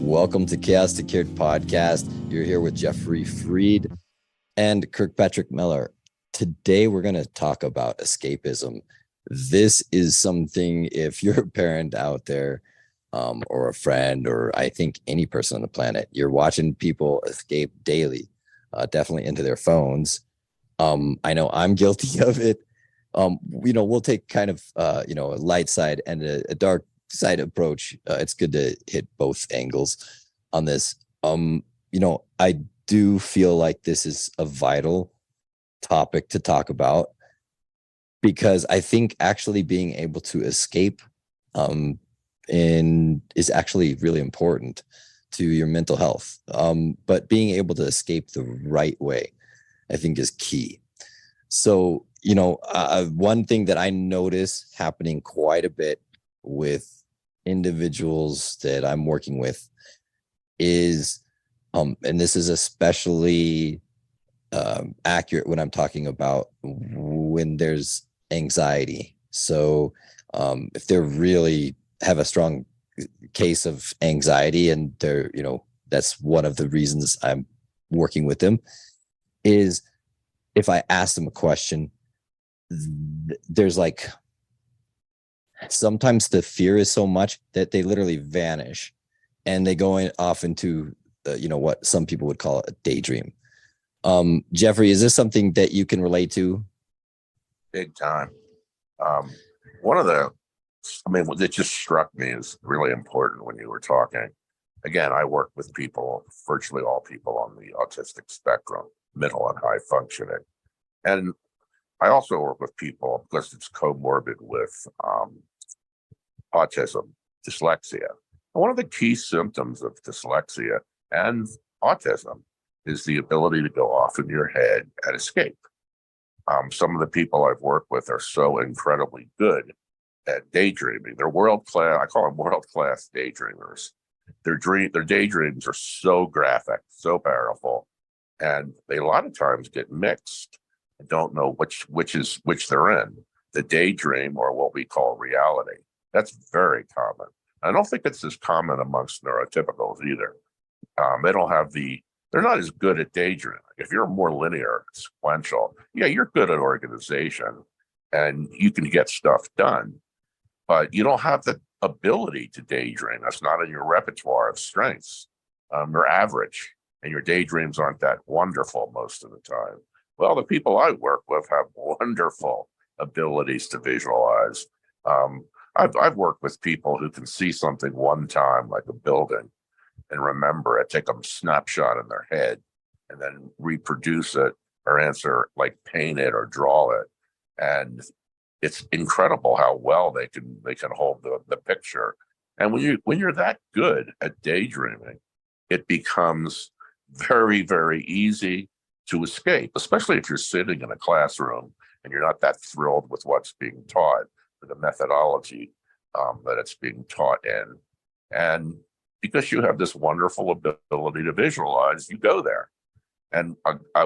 Welcome to Chaos2Cured podcast. You're here with Jeffrey Freed and Kirk Patrick Miller. Today, we're going to talk about escapism. This is something, if you're a parent out there or a friend, or I think any person on the planet, you're watching people escape daily, definitely into their phones. I know I'm guilty of it. We'll take kind of, a light side and a dark side approach. It's good to hit both angles on this. I do feel like this is a vital topic to talk about, because I think actually being able to escape is actually really important to your mental health. But being able to escape the right way, I think, is key. So, one thing that I notice happening quite a bit with individuals that I'm working with is, and this is especially accurate when I'm talking about when there's anxiety. So if they really have a strong case of anxiety, and they're, that's one of the reasons I'm working with them, is if I ask them a question, there's like, sometimes the fear is so much that they literally vanish and they go off into what some people would call a daydream. Jeffrey, is this something that you can relate to? Big time. What just struck me is really important when you were talking. Again, I work with people, virtually all people on the autistic spectrum, middle and high functioning. And I also work with people, because it's comorbid with autism, dyslexia. And one of the key symptoms of dyslexia and autism is the ability to go off in your head and escape. Some of the people I've worked with are so incredibly good at daydreaming. They're world-class. I call them world-class daydreamers. Their daydreams are so graphic, so powerful, and they a lot of times get mixed and don't know which they're in, the daydream or what we call reality. That's very common. I don't think it's as common amongst neurotypicals either. They're not as good at daydreaming. If you're more linear, sequential, you're good at organization and you can get stuff done, but you don't have the ability to daydream. That's not in your repertoire of strengths. You're average, and your daydreams aren't that wonderful most of the time. Well, the people I work with have wonderful abilities to visualize. I've worked with people who can see something one time, like a building, and remember it, take a snapshot in their head, and then reproduce it or paint it or draw it. And it's incredible how well they can hold the picture. And when you're that good at daydreaming, it becomes very, very easy to escape, especially if you're sitting in a classroom and you're not that thrilled with what's being taught, or the methodology that it's being taught in. And because you have this wonderful ability to visualize, you go there. And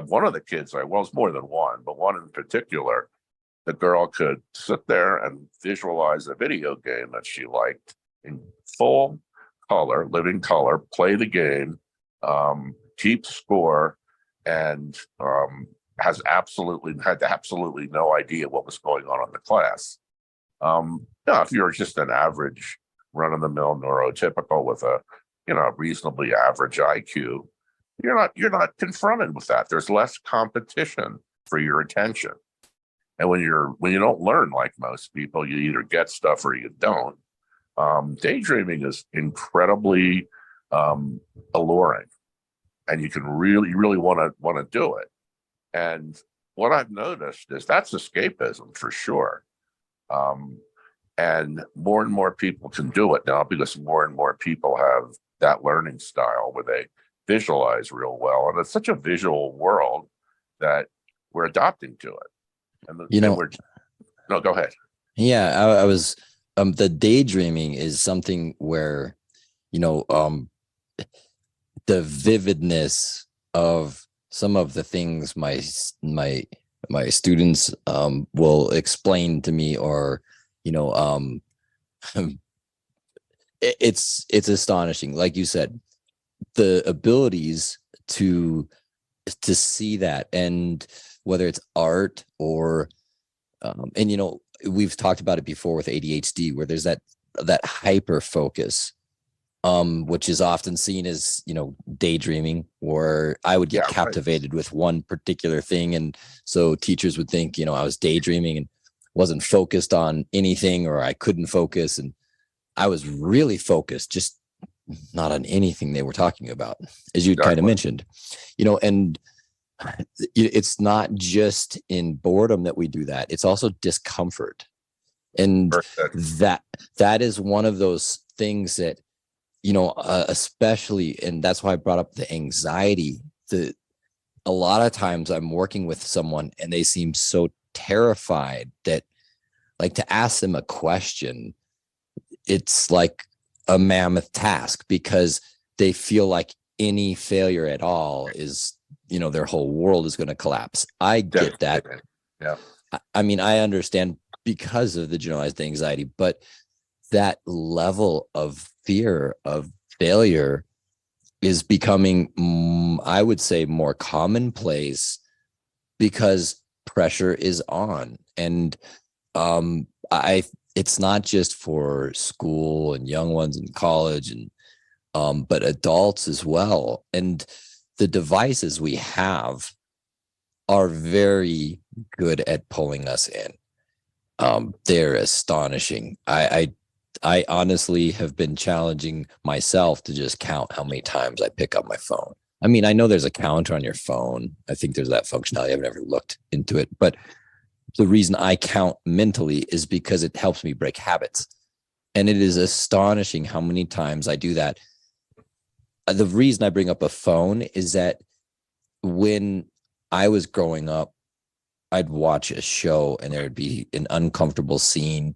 one of the kids, it's more than one, but one in particular, the girl could sit there and visualize a video game that she liked in full color, living color, play the game, keep score, and had absolutely no idea what was going on in the class. If you're just an average run-of-the-mill neurotypical with a reasonably average IQ, you're not confronted with that. There's less competition for your attention. And when you don't learn like most people, you either get stuff or you don't. Daydreaming is incredibly alluring, and you can really want to do it. And what I've noticed is that's escapism for sure. And more people can do it now, because more and more people have that learning style where they visualize real well. And it's such a visual world that we're adopting to it. No, go ahead. Yeah, I was, the daydreaming is something where, the vividness of some of the things my students will explain to me, or It's astonishing. Like you said, the abilities to see that, and whether it's art or and we've talked about it before with ADHD, where there's that hyper focus, which is often seen as daydreaming, or I would get Yeah, right. captivated with one particular thing, and so teachers would think I was daydreaming and wasn't focused on anything, or I couldn't focus, and I was really focused, just not on anything they were talking about, as you kind of Exactly. mentioned, and it's not just in boredom that we do that. It's also discomfort. And Very good. that is one of those things that, especially, and that's why I brought up the anxiety. A lot of times I'm working with someone and they seem so terrified that, like, to ask them a question, it's like a mammoth task, because they feel like any failure at all is, their whole world is going to collapse. I get that. Yeah. I mean, I understand because of the generalized anxiety, but that level of fear of failure is becoming, I would say, more commonplace, because pressure is on. And it's not just for school and young ones in college, and but adults as well. And the devices we have are very good at pulling us in. They're astonishing. I honestly have been challenging myself to just count how many times I pick up my phone. I mean, I know there's a counter on your phone. I think there's that functionality. I've never looked into it, but the reason I count mentally is because it helps me break habits. And it is astonishing how many times I do that. The reason I bring up a phone is that when I was growing up, I'd watch a show and there'd be an uncomfortable scene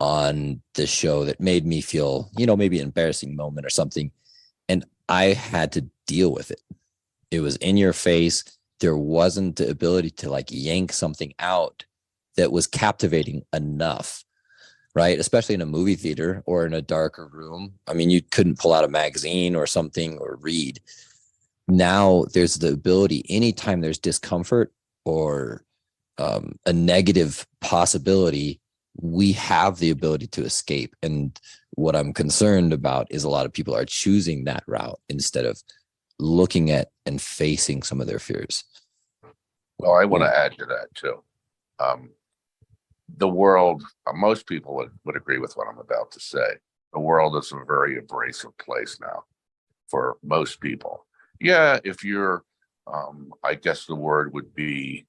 on the show that made me feel, maybe an embarrassing moment or something. And I had to deal with it. It was in your face. There wasn't the ability to, like, yank something out that was captivating enough, right? Especially in a movie theater or in a darker room. I mean, you couldn't pull out a magazine or something or read. Now there's the ability, anytime there's discomfort or a negative possibility, we have the ability to escape. And what I'm concerned about is a lot of people are choosing that route instead of looking at and facing some of their fears. Well, I want to add to that too. The world, most people would agree with what I'm about to say. The world is a very abrasive place now for most people. Yeah, if you're, I guess the word would be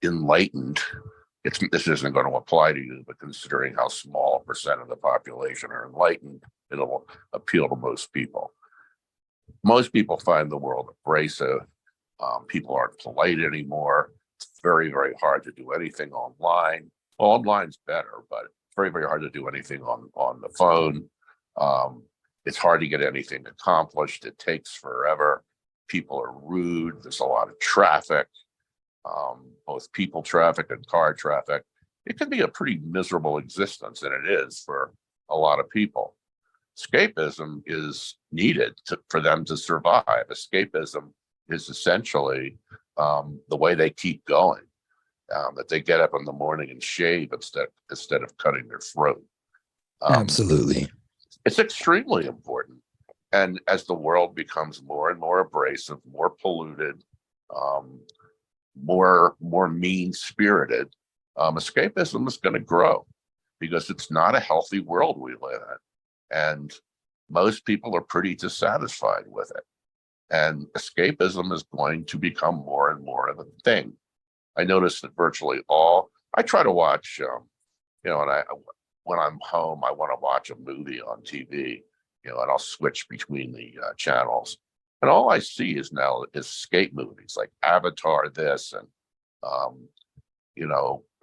enlightened. This isn't going to apply to you, but considering how small a percent of the population are enlightened, it'll appeal to most people. Most people find the world abrasive. People aren't polite anymore. It's very, very hard to do anything online. Well, online's better, but it's very, very hard to do anything on the phone. It's hard to get anything accomplished. It takes forever. People are rude. There's a lot of traffic, both people traffic and car traffic. It can be a pretty miserable existence, and it is for a lot of people. Escapism is needed for them to survive. Escapism is essentially the way they keep going, that they get up in the morning and shave instead of cutting their throat. Absolutely. It's extremely important. And as the world becomes more and more abrasive, more polluted, more mean-spirited, escapism is going to grow, because it's not a healthy world we live in. And most people are pretty dissatisfied with it. And escapism is going to become more and more of a thing. I notice that I try to watch, and when I'm home, I want to watch a movie on TV, and I'll switch between the channels. And all I see is escape movies like Avatar, this, and,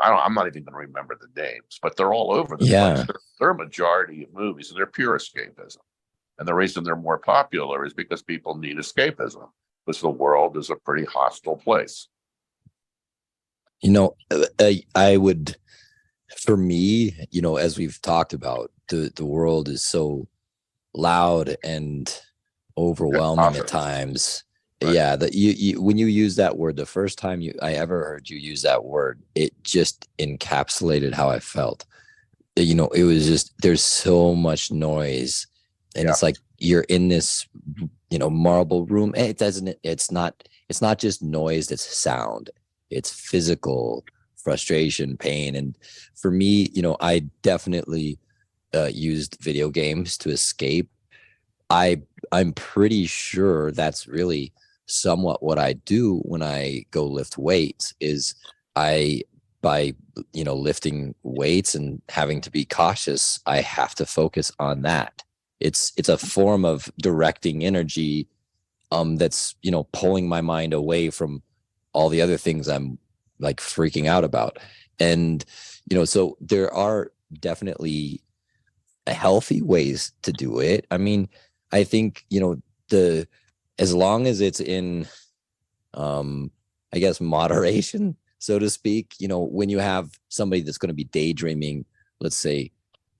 I'm not even going to remember the names, but they're all over the place. They're a majority of movies, and they're pure escapism. And the reason they're more popular is because people need escapism, because the world is a pretty hostile place. I would, for me, as we've talked about, the world is so loud and overwhelming at times. Right. Yeah, that you when you use that word, the first time I ever heard you use that word, it just encapsulated how I felt. It was just, there's so much noise, and Yeah. it's like you're in this marble room. It's not just noise, it's sound, it's physical frustration, pain. And for me, I definitely used video games to escape. I'm pretty sure that's really somewhat what I do when I go lift weights. Is I by lifting weights and having to be cautious, I have to focus on that. It's a form of directing energy, that's pulling my mind away from all the other things I'm like freaking out about. And so there are definitely healthy ways to do it. I mean, I think the as long as it's in I guess moderation, so to speak. When you have somebody that's going to be daydreaming, let's say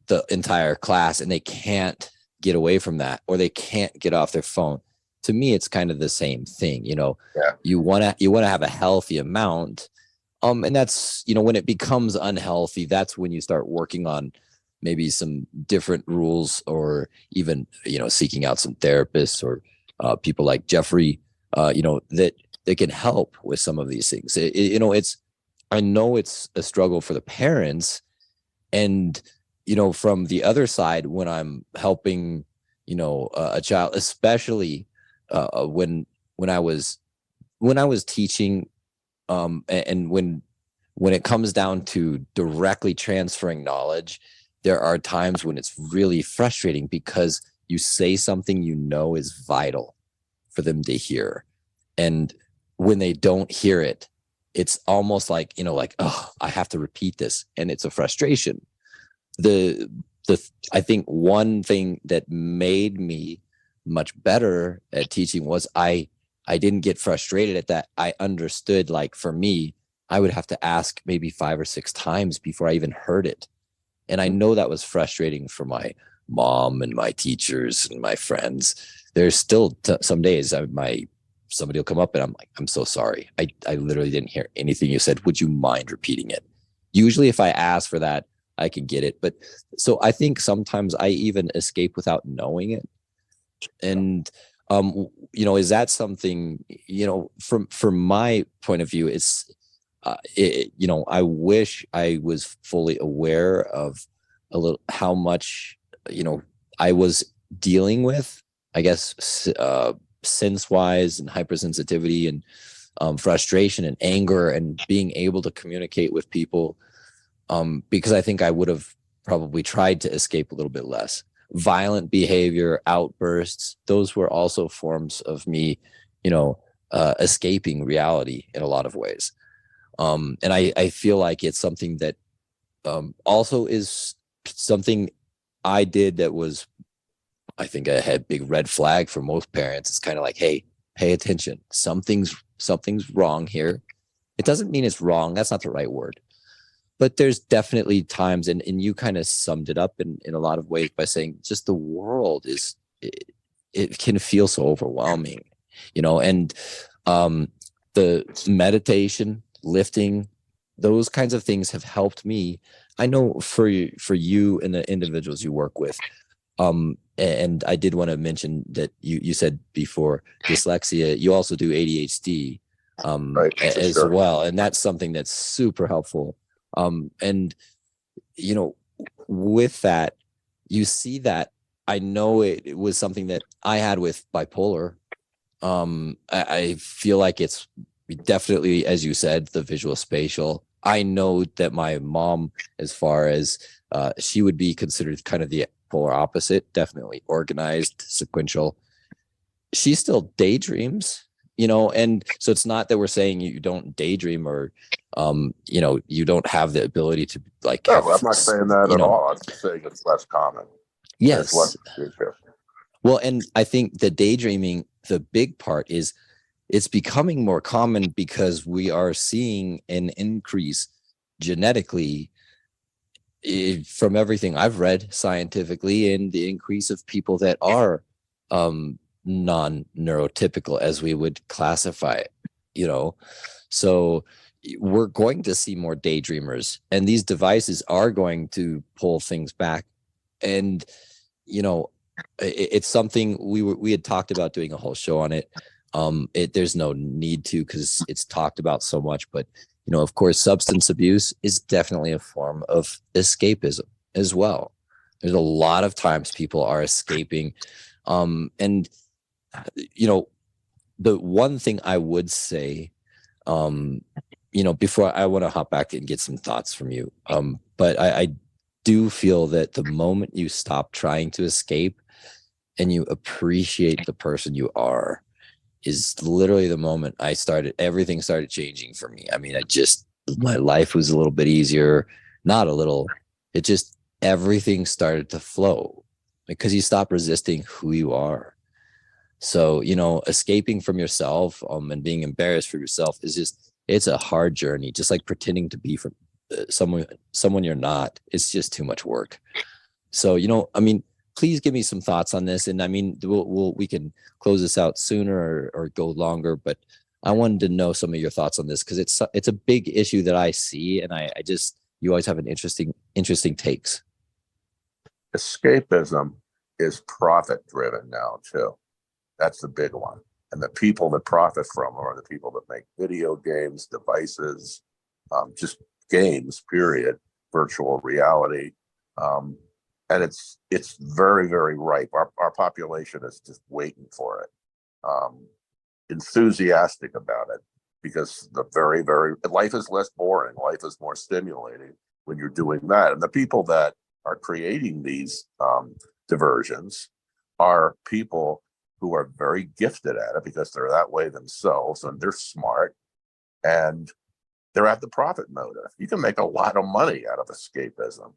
the entire class, and they can't get away from that, or they can't get off their phone, to me it's kind of the same thing. Yeah. You want to have a healthy amount, and that's when it becomes unhealthy, that's when you start working on maybe some different rules, or even seeking out some therapists, or people like Jeffrey, that can help with some of these things. I know it's a struggle for the parents, and from the other side, when I'm helping a child, especially when I was teaching, and when it comes down to directly transferring knowledge, there are times when it's really frustrating, because you say something is vital for them to hear, and when they don't hear it, it's almost like oh, I have to repeat this, and it's a frustration. The I think one thing that made me much better at teaching was I didn't get frustrated at that. I understood, like, for me, I would have to ask maybe 5 or 6 times before I even heard it. And I know that was frustrating for my mom and my teachers and my friends. There's still some days somebody will come up and I'm like, I'm so sorry. I literally didn't hear anything you said. Would you mind repeating it? Usually if I ask for that, I can get it. But so I think sometimes I even escape without knowing it. And, is that something, from my point of view, it's, I wish I was fully aware of a little how much, I was dealing with, I guess, sense wise, and hypersensitivity, and frustration and anger, and being able to communicate with people, because I think I would have probably tried to escape a little bit less. Violent behavior, outbursts, those were also forms of me, escaping reality in a lot of ways. And I feel like it's something that also is something I did that was, I think, a big red flag for most parents. It's kind of like, hey, pay attention. Something's wrong here. It doesn't mean it's wrong. That's not the right word. But there's definitely times, and you kind of summed it up in a lot of ways by saying just the world is, it can feel so overwhelming, and the meditation, lifting, those kinds of things have helped me. I know for you and the individuals you work with. And I did want to mention that you said before dyslexia, you also do ADHD Right, as sure. well. And that's something that's super helpful. And, with that, you see that, I know it was something that I had with bipolar. I feel like it's definitely, as you said, the visual spatial. I know that my mom, as far as she would be considered kind of the polar opposite, definitely organized, sequential. She still daydreams, and so it's not that we're saying you don't daydream, or you don't have the ability to, like, No, I'm not saying that at all. I'm just saying it's less common. Yes. It's less exist. Well, and I think the daydreaming, the big part is it's becoming more common because we are seeing an increase genetically from everything I've read scientifically, and the increase of people that are non-neurotypical, as we would classify it, so we're going to see more daydreamers, and these devices are going to pull things back. And it's something we had talked about doing a whole show on it. There's no need to, because it's talked about so much. But of course, substance abuse is definitely a form of escapism as well. There's a lot of times people are escaping, and the one thing I would say, before I want to hop back and get some thoughts from you, but I do feel that the moment you stop trying to escape and you appreciate the person you are is literally the moment everything started changing for me. I mean, my life was a little bit easier, not a little, everything started to flow because you stop resisting who you are. So, escaping from yourself, and being embarrassed for yourself it's a hard journey, just like pretending to be from someone you're not. It's just too much work. So, please give me some thoughts on this. And we can close this out sooner or go longer, but I wanted to know some of your thoughts on this because it's a big issue that I see, and you always have an interesting takes. Escapism is profit driven now too. That's the big one. And the people that profit from are the people that make video games, devices, just games, period, virtual reality. And it's very, very ripe. Our population is just waiting for it, enthusiastic about it, because life is less boring. Life is more stimulating when you're doing that. And the people that are creating these diversions are people who are very gifted at it because they're that way themselves, and they're smart, and they're at the profit motive. You can make a lot of money out of escapism.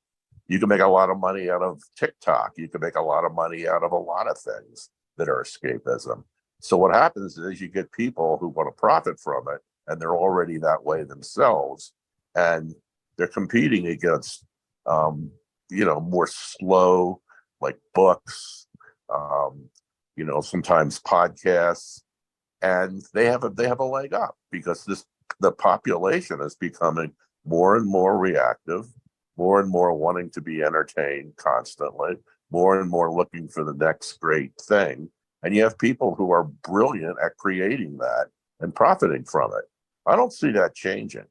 You can make a lot of money out of TikTok. You can make a lot of money out of a lot of things that are escapism. So what happens is you get people who want to profit from it, and they're already that way themselves, and they're competing against, more slow, like books, sometimes podcasts, and they have a leg up because the population is becoming more and more reactive, more and more wanting to be entertained constantly, more and more looking for the next great thing. And you have people who are brilliant at creating that and profiting from it. I don't see that changing.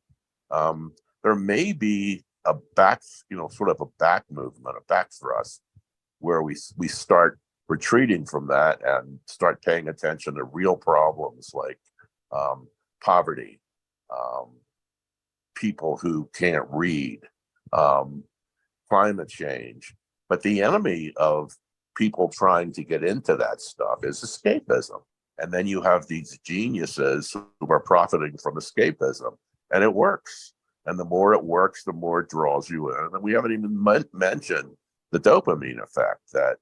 There may be a back movement, a back thrust, where we start retreating from that and start paying attention to real problems like poverty, people who can't read, climate change. But the enemy of people trying to get into that stuff is escapism. And then you have these geniuses who are profiting from escapism, and it works. And the more it works, the more it draws you in. And we haven't even mentioned the dopamine effect, that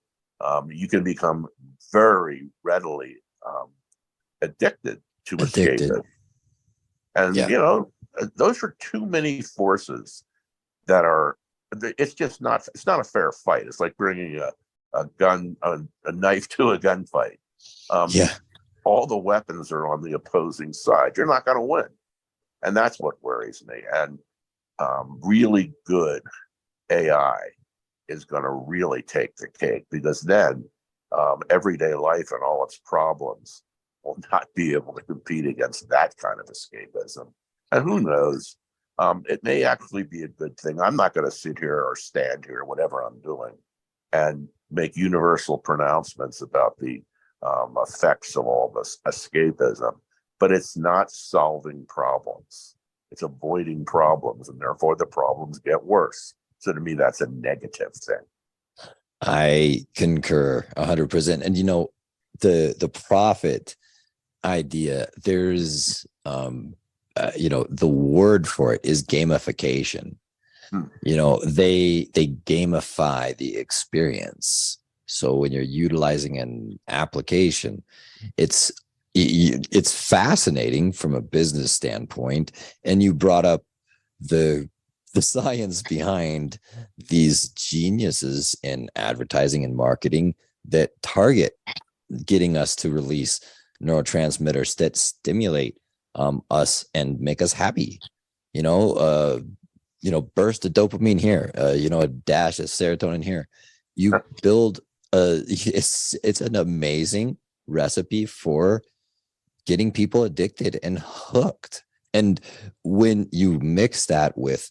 you can become very readily addicted to escapism. And, those are too many forces that are, it's not a fair fight. It's like bringing a knife to a gunfight. All the weapons are on the opposing side. You're not going to win. And that's what worries me. And really good AI is going to really take the cake, because then everyday life and all its problems will not be able to compete against that kind of escapism. And who knows? It may actually be a good thing. I'm not going to sit here or stand here, whatever I'm doing, and make universal pronouncements about the effects of all this escapism. But it's not solving problems. It's avoiding problems, and therefore the problems get worse. So to me, that's a negative thing. I concur 100%. And the profit idea, there's the word for it is gamification. They gamify the experience. So when you're utilizing an application, it's fascinating from a business standpoint. And you brought up the the science behind these geniuses in advertising and marketing that target getting us to release neurotransmitters that stimulate us and make us happy. Burst of dopamine here, a dash of serotonin here. You build it's an amazing recipe for getting people addicted and hooked. And when you mix that with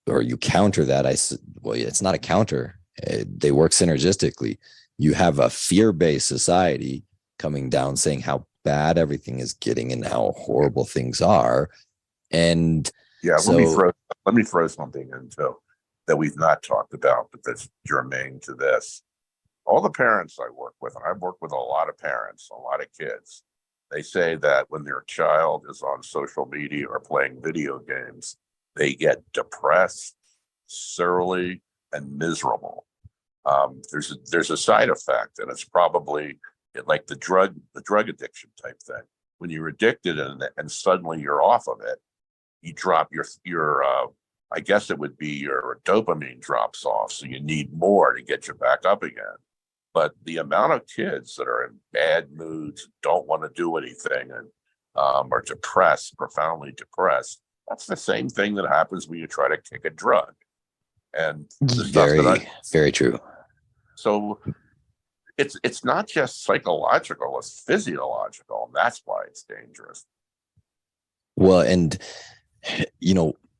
or you counter that, it's not a counter. They work synergistically. You have a fear-based society coming down saying how bad everything is getting and how horrible things are. And yeah, let me throw something in too that we've not talked about, but that's germane to this. All the parents I work with, and I've worked with a lot of parents, a lot of kids, they say that when their child is on social media or playing video games, they get depressed, surly, and miserable. There's a side effect, and it's probably like the drug addiction type thing. When you're addicted and suddenly you're off of it, you drop your I guess it would be your dopamine drops off, so you need more to get you back up again. But the amount of kids that are in bad moods, don't want to do anything, and are depressed, profoundly depressed, that's the same thing that happens when you try to kick a drug. And very true. So it's not just psychological, it's physiological, and that's why it's dangerous. Well, and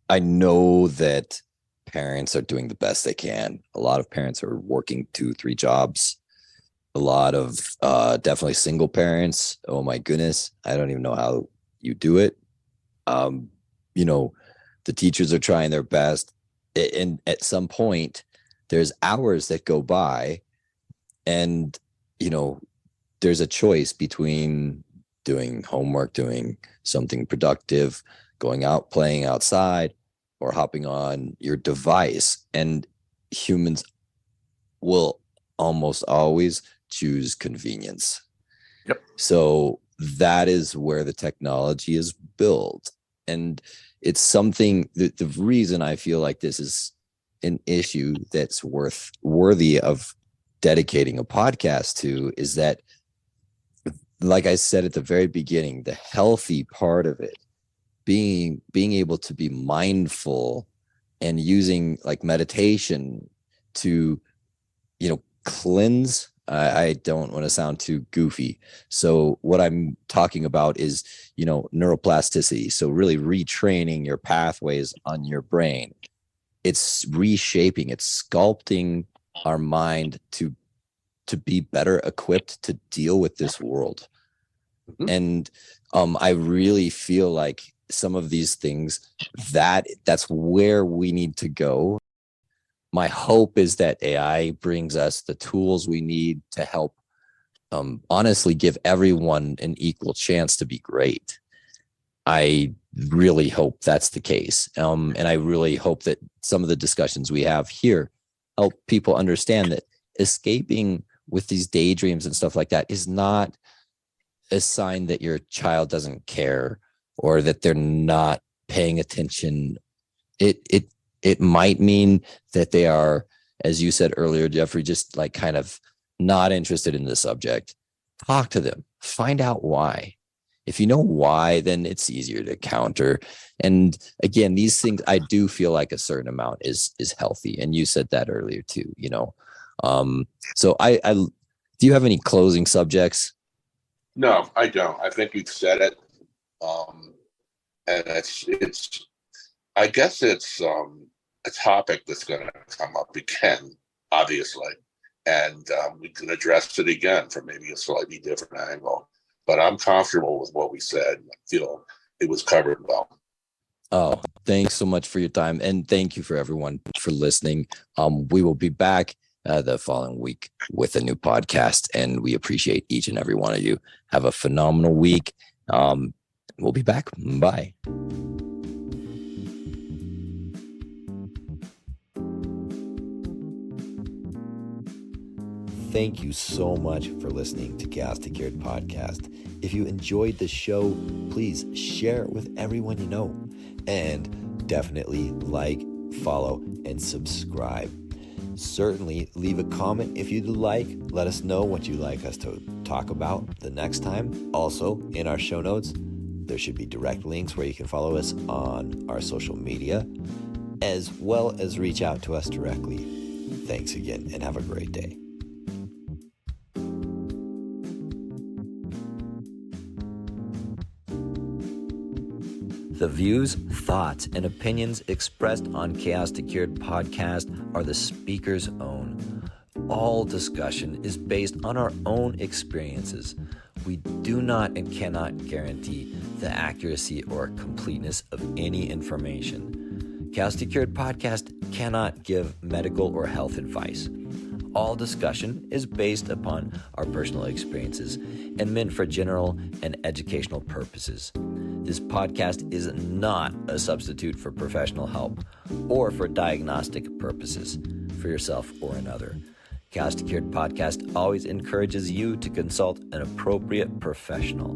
I know that parents are doing the best they can. A lot of parents are working 2-3 jobs. A lot of definitely single parents. Oh my goodness, I don't even know how you do it. The teachers are trying their best, and at some point there's hours that go by, and there's a choice between doing homework, doing something productive, going out, playing outside, or hopping on your device. And humans will almost always choose convenience. Yep. So that is where the technology is built. And it's something that the reason I feel like this is an issue that's worthy of dedicating a podcast to is that, like I said at the very beginning, the healthy part of it, being able to be mindful and using like meditation to, cleanse. I don't want to sound too goofy. So what I'm talking about is, neuroplasticity. So really retraining your pathways on your brain. It's reshaping, it's sculpting our mind to be better equipped to deal with this world. Mm-hmm. And I really feel like some of these things, that's where we need to go. My hope is that AI brings us the tools we need to help honestly give everyone an equal chance to be great. I really hope that's the case. And I really hope that some of the discussions we have here help people understand that escaping with these daydreams and stuff like that is not a sign that your child doesn't care or that they're not paying attention. It might mean that they are, as you said earlier, Jeffrey, just like kind of not interested in the subject. Talk to them, find out why. If you know why, then it's easier to counter. And again, these things, I do feel like a certain amount is healthy. And you said that earlier too, So I do you have any closing subjects? No, I don't. I think you've said it. And it's I guess it's a topic that's going to come up again, obviously, and we can address it again from maybe a slightly different angle. But I'm comfortable with what we said. I feel it was covered well. Oh, thanks so much for your time, and thank you for everyone for listening. We will be back the following week with a new podcast, and we appreciate each and every one of you. Have a phenomenal week. We'll be back. Bye. Thank you so much for listening to Chaos2Cured podcast. If you enjoyed the show, please share it with everyone you know. And definitely like, follow, and subscribe. Certainly leave a comment if you'd like. Let us know what you'd like us to talk about the next time. Also, in our show notes, there should be direct links where you can follow us on our social media, as well as reach out to us directly. Thanks again, and have a great day. The views, thoughts, and opinions expressed on Chaos2Cured podcast are the speaker's own. All discussion is based on our own experiences. We do not and cannot guarantee the accuracy or completeness of any information. Chaos2Cured podcast cannot give medical or health advice. All discussion is based upon our personal experiences and meant for general and educational purposes. This podcast is not a substitute for professional help or for diagnostic purposes for yourself or another. Chaos2Cured podcast always encourages you to consult an appropriate professional.